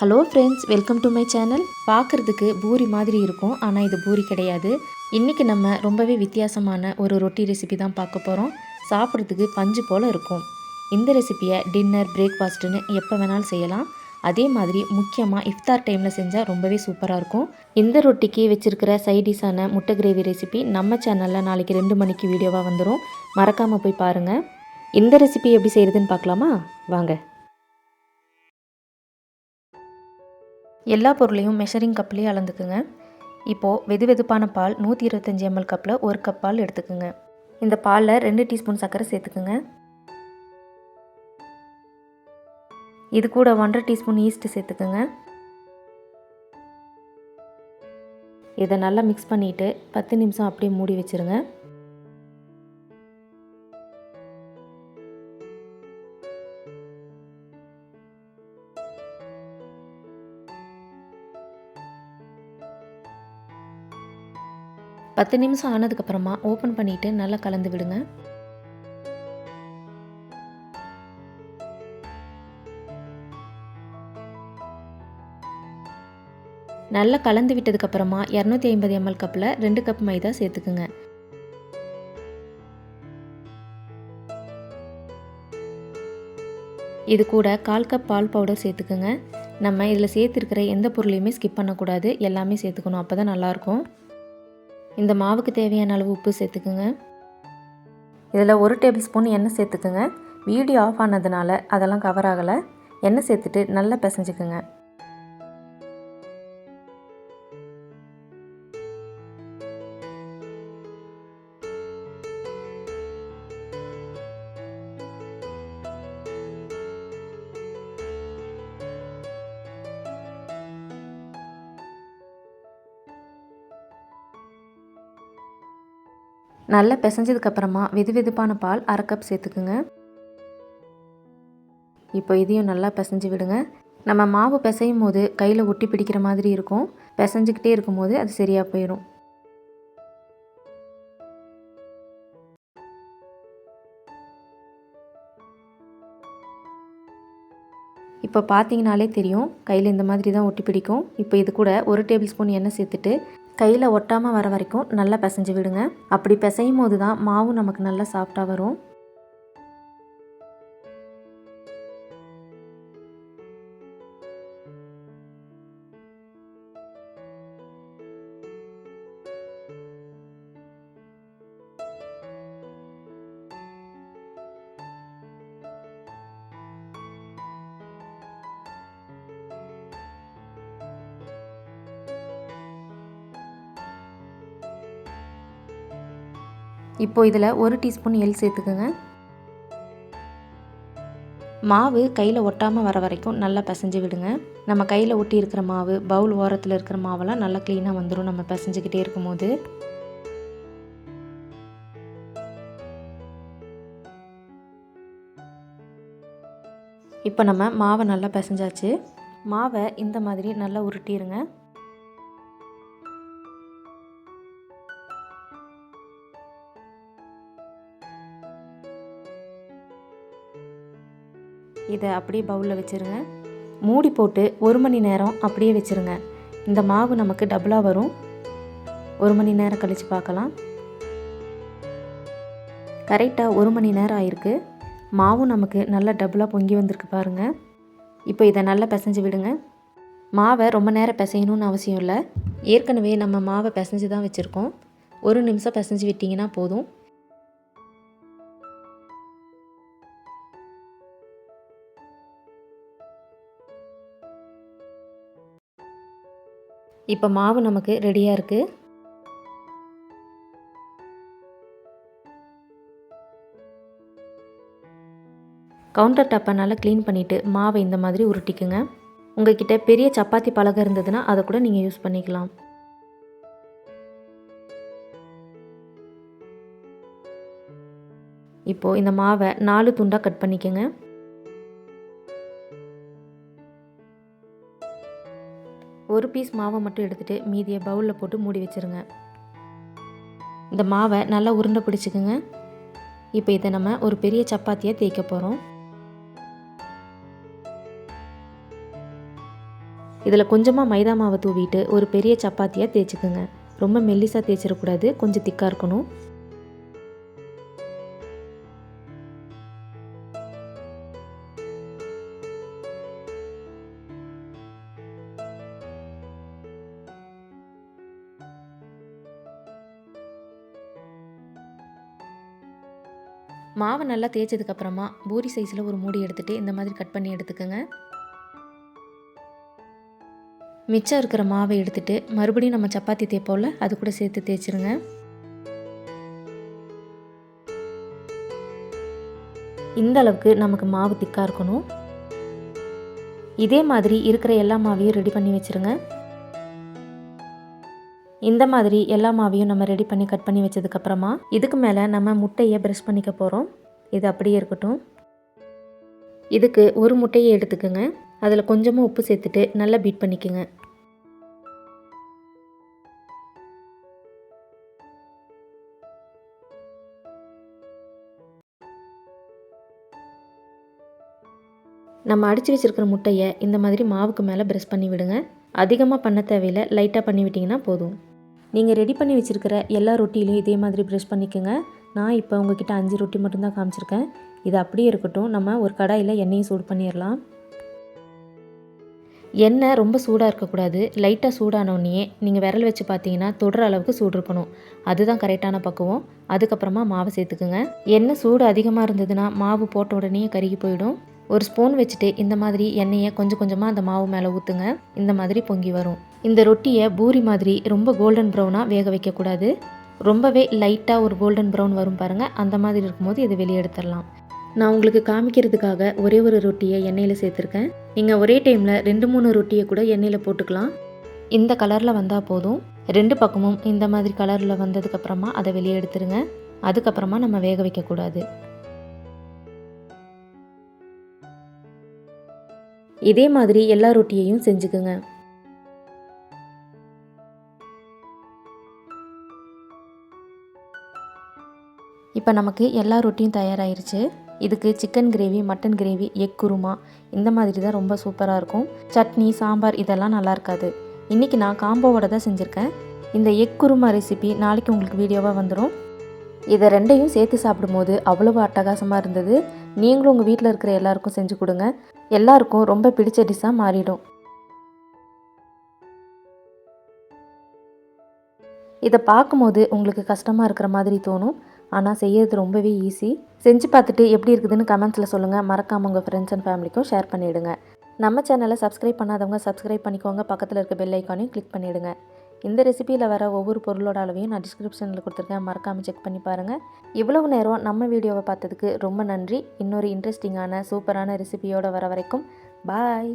Hello friends, welcome to my channel. பார்க்குறதுக்கு பூரி மாதிரி இருக்கும், ஆனால் இது பூரி கிடையாது. இன்றைக்கி நம்ம ரொம்பவே வித்தியாசமான ஒரு ரொட்டி ரெசிபி தான் பார்க்க போகிறோம். சாப்பிட்றதுக்கு பஞ்சு போல் இருக்கும். இந்த ரெசிபியை டின்னர், பிரேக்ஃபாஸ்ட்டுன்னு எப்போ வேணாலும் செய்யலாம். அதே மாதிரி முக்கியமாக இஃப்தார் டைமில் செஞ்சால் ரொம்பவே சூப்பராக இருக்கும். இந்த ரொட்டிக்கு வச்சுருக்கிற சைடிஷான முட்டை கிரேவி ரெசிபி நம்ம சேனலில் நாளைக்கு 2 மணிக்கு வீடியோவாக வந்துடும். மறக்காமல் போய் பாருங்கள். இந்த ரெசிபி எப்படி செய்கிறதுன்னு பார்க்கலாமா? வாங்க. எல்லா பொருளையும் மெஷரிங் கப்லேயே அளந்துக்குங்க. இப்போது வெதுவெதுப்பான பால் 125 ml கப்பில் 1 கப் பால் எடுத்துக்குங்க. இந்த பாலில் 2 டீஸ்பூன் சர்க்கரை சேர்த்துக்குங்க. இது கூட 1.5 டீஸ்பூன் ஈஸ்ட் சேர்த்துக்குங்க. இதை நல்லா மிக்ஸ் பண்ணிவிட்டு 10 நிமிஷம் அப்படியே மூடி வச்சுருங்க. பத்து நிமிஷம் ஆனதுக்கப்புறமா ஓப்பன் பண்ணிவிட்டு நல்லா கலந்து விடுங்க. நல்லா கலந்து விட்டதுக்கப்புறமா 250 ml கப்பில் 2 கப் மைதா சேர்த்துக்குங்க. இது கூட 1/4 கப் பால் பவுடர் சேர்த்துக்குங்க. நம்ம இதில் சேர்த்துருக்கிற எந்த பொருளையுமே ஸ்கிப் பண்ணக்கூடாது, எல்லாமே சேர்த்துக்கணும், அப்போ தான் நல்லாயிருக்கும். இந்த மாவுக்கு தேவையான அளவு உப்பு சேர்த்துக்குங்க. இதில் 1 டேபிள் ஸ்பூன் எண்ணெய் சேர்த்துக்குங்க. வீடியோ ஆஃப் ஆனதுனால அதெல்லாம் கவர் ஆகலை. எண்ணெய் சேர்த்துட்டு நல்லா பிசைஞ்சுக்குங்க. நல்லா பிசைஞ்சதுக்கப்புறமா வெதுவெதுப்பான பால் 1/2 கப் சேர்த்துக்குங்க. இப்போ இதையும் நல்லா பிசைஞ்சு விடுங்க. நம்ம மாவு பிசையும் போது கையில் ஒட்டி பிடிக்கிற மாதிரி இருக்கும். பிசைஞ்சிக்கிட்டே இருக்கும்போது அது சரியாக போயிடும். இப்போ பார்த்தீங்கனாலே தெரியும், கையில் இந்த மாதிரி தான் ஒட்டி பிடிக்கும். இப்போ இது கூட 1 டேபிள் ஸ்பூன் எண்ணெய் சேர்த்துட்டு கையில் ஒட்டாமல் வர வரைக்கும் நல்லா பிசைஞ்சு விடுங்க. அப்படி பிசையும் போது தான் மாவு நமக்கு நல்லா சாஃப்டாக வரும். இப்போ இதில் 1 டீஸ்பூன் எள் சேர்த்துக்குங்க. மாவு கையில் ஒட்டாமல் வர வரைக்கும் நல்லா பிசைஞ்சு விடுங்க. நம்ம கையில் ஒட்டி இருக்கிற மாவு, பவுல் ஓரத்தில் இருக்கிற மாவெல்லாம் நல்லா க்ளீனாக வந்துடும் நம்ம பிசைஞ்சிக்கிட்டே இருக்கும்போது. இப்போ நம்ம மாவை நல்லா பிசைஞ்சாச்சு. மாவை இந்த மாதிரி நல்லா உருட்டிடுங்க. இதை அப்படியே பவுலில் வச்சுருங்க. மூடி போட்டு 1 மணி நேரம் அப்படியே வச்சுருங்க. இந்த மாவு நமக்கு டபுளாக வரும். 1 மணி நேரம் கழித்து பார்க்கலாம். கரெக்டாக 1 மணி நேரம் ஆயிருக்கு. மாவும் நமக்கு நல்லா டபுளாக பொங்கி வந்திருக்கு பாருங்கள். இப்போ இதை நல்லா பிசைஞ்சு விடுங்க. மாவை ரொம்ப நேரம் பிசையணும்னு அவசியம் இல்லை. ஏற்கனவே நம்ம மாவை பிசைஞ்சு தான் வச்சுருக்கோம். 1 நிமிஷம் பிசைஞ்சு விட்டிங்கன்னா போதும். இப்போ மாவு நமக்கு ரெடியாக இருக்குது. கவுண்டர் டாப்பை நல்லா க்ளீன் பண்ணிவிட்டு மாவை இந்த மாதிரி உருட்டிக்குங்க. உங்கள்கிட்ட பெரிய சப்பாத்தி பலகை இருந்ததுன்னா அதை கூட நீங்கள் யூஸ் பண்ணிக்கலாம். இப்போது இந்த மாவை 4 துண்டாக கட் பண்ணிக்கோங்க. ஒரு பீஸ் மாவை மட்டும் எடுத்துகிட்டு மீதியை பவுலில் போட்டு மூடி வச்சுருங்க. இந்த மாவை நல்லா உருண்டை பிடிச்சிக்குங்க. இப்போ இதை நம்ம ஒரு பெரிய சப்பாத்தியாக தேய்க்க போகிறோம். இதில் கொஞ்சமாக மைதா மாவை தூவிட்டு ஒரு பெரிய சப்பாத்தியாக தேய்ச்சிக்குங்க. ரொம்ப மெல்லிசாக தேய்ச்சிடக்கூடாது, கொஞ்சம் திக்காக இருக்கணும். மாவை நல்லா தேய்ச்சதுக்கப்புறமா பூரி சைஸில் ஒரு மூடி எடுத்துகிட்டு இந்த மாதிரி கட் பண்ணி எடுத்துக்கோங்க. மிச்சம் இருக்கிற மாவை எடுத்துகிட்டு மறுபடியும் நம்ம சப்பாத்தி தேய்ப்போம்ல, அது கூட சேர்த்து தேய்ச்சிருங்க. இந்த அளவுக்கு நமக்கு மாவு திக்காக இருக்கணும். இதே மாதிரி இருக்கிற எல்லா மாவையும் ரெடி பண்ணி வச்சுருங்க. இந்த மாதிரி எல்லா மாவையும் நம்ம ரெடி பண்ணி கட் பண்ணி வச்சதுக்கப்புறமா இதுக்கு மேலே நம்ம முட்டையை ப்ரெஷ் பண்ணிக்க போகிறோம். இது அப்படியே இருக்கட்டும். இதுக்கு ஒரு முட்டையை எடுத்துக்கோங்க. அதில் கொஞ்சமாக உப்பு சேர்த்துட்டு நல்லா பீட் பண்ணிக்கோங்க. நம்ம அடித்து வச்சுருக்கிற முட்டையை இந்த மாதிரி மாவுக்கு மேலே ப்ரெஷ் பண்ணி விடுங்க. அதிகமாக பண்ண தேவையில்லை, லைட்டாக பண்ணி விட்டிங்கன்னா போதும். நீங்கள் ரெடி பண்ணி வச்சுருக்கிற எல்லா ரொட்டிலையும் இதே மாதிரி ப்ரெஷ் பண்ணிக்கோங்க. நான் இப்போ உங்ககிட்ட 5 ரொட்டி மட்டும்தான் காமிச்சிருக்கேன். இது அப்படியே இருக்கட்டும். நம்ம ஒரு கடாயில் எண்ணெயை சூடு பண்ணிடலாம். எண்ணெய் ரொம்ப சூடாக இருக்கக்கூடாது. லைட்டாக சூடானோடனே நீங்கள் விரல் வச்சு பார்த்தீங்கன்னா தொடுற அளவுக்கு சூடு இருக்கணும். அதுதான் கரெக்டான பக்குவம். அதுக்கப்புறமா மாவை சேர்த்துக்குங்க. எண்ணெய் சூடு அதிகமாக இருந்ததுன்னா மாவு போட்ட உடனே கருகி போயிடும். ஒரு ஸ்பூன் வச்சுட்டு இந்த மாதிரி எண்ணெயை கொஞ்சம் கொஞ்சமாக அந்த மாவு மேலே ஊற்றுங்க. இந்த மாதிரி பொங்கி வரும். இந்த ரொட்டியை பூரி மாதிரி ரொம்ப கோல்டன் ப்ரௌனாக வேக வைக்கக்கூடாது. ரொம்பவே லைட்டாக ஒரு கோல்டன் ப்ரௌன் வரும் பாருங்கள், அந்த மாதிரி இருக்கும்போது இதை வெளியே எடுத்துடலாம். நான் உங்களுக்கு காமிக்கிறதுக்காக ஒரே ஒரு ரொட்டியை எண்ணெயில் சேர்த்துருக்கேன். நீங்கள் ஒரே டைமில் 2-3 ரொட்டியை கூட எண்ணெயில் போட்டுக்கலாம். இந்த கலரில் வந்தால் போதும். 2 பக்கமும் இந்த மாதிரி கலரில் வந்ததுக்கப்புறமா அதை வெளியே எடுத்துருங்க. அதுக்கப்புறமா நம்ம வேக வைக்கக்கூடாது. இதே மாதிரி எல்லா ரொட்டியையும் செஞ்சுக்குங்க. இப்போ நமக்கு எல்லா ரொட்டியும் தயாராகிருச்சு. இதுக்கு chicken gravy, mutton gravy, egg kurma இந்த மாதிரி தான் ரொம்ப சூப்பராக இருக்கும். சட்னி, சாம்பார் இதெல்லாம் நல்லா இருக்காது. இன்றைக்கி நான் காம்போவோட தான் செஞ்சுருக்கேன். இந்த எக் குருமா ரெசிபி நாளைக்கு உங்களுக்கு வீடியோவாக வந்துடும். இதை ரெண்டையும் சேர்த்து சாப்பிடும்போது அவ்வளவு அட்டகாசமாக இருந்தது. நீங்களும் உங்கள் வீட்டில் இருக்கிற எல்லாருக்கும் செஞ்சு கொடுங்க. எல்லாருக்கும் ரொம்ப பிடிச்ச டிஷ்ஷாக மாறிடும். இதை பார்க்கும்போது உங்களுக்கு கஷ்டமாக இருக்கிற மாதிரி தோணும். ஆனால் செய்யறது ரொம்பவே ஈஸி. செஞ்சு பார்த்துட்டு எப்படி இருக்குதுன்னு கமெண்ட்ஸில் சொல்லுங்கள். மறக்காமல் உங்கள் ஃப்ரெண்ட்ஸ் அண்ட் ஃபேமிலிக்கும் ஷேர் பண்ணிவிடுங்க. நம்ம சேனலை சப்ஸ்கிரைப் பண்ணாதவங்க சப்ஸ்கிரைப் பண்ணிக்கோங்க. பக்கத்தில் இருக்க பெல் ஐக்கானையும் கிளிக் பண்ணிவிடுங்க. இந்த ரெசிபியில் வர ஒவ்வொரு பொருளோட அளவையும் நான் டிஸ்கிரிப்ஷனில் கொடுத்துருக்கேன். மறக்காமல் செக் பண்ணி பாருங்கள். இவ்வளவு நேரம் நம்ம வீடியோவை பார்த்ததுக்கு ரொம்ப நன்றி. இன்னொரு இன்ட்ரெஸ்டிங்கான சூப்பரான ரெசிபியோடு வர வரைக்கும் பாய்.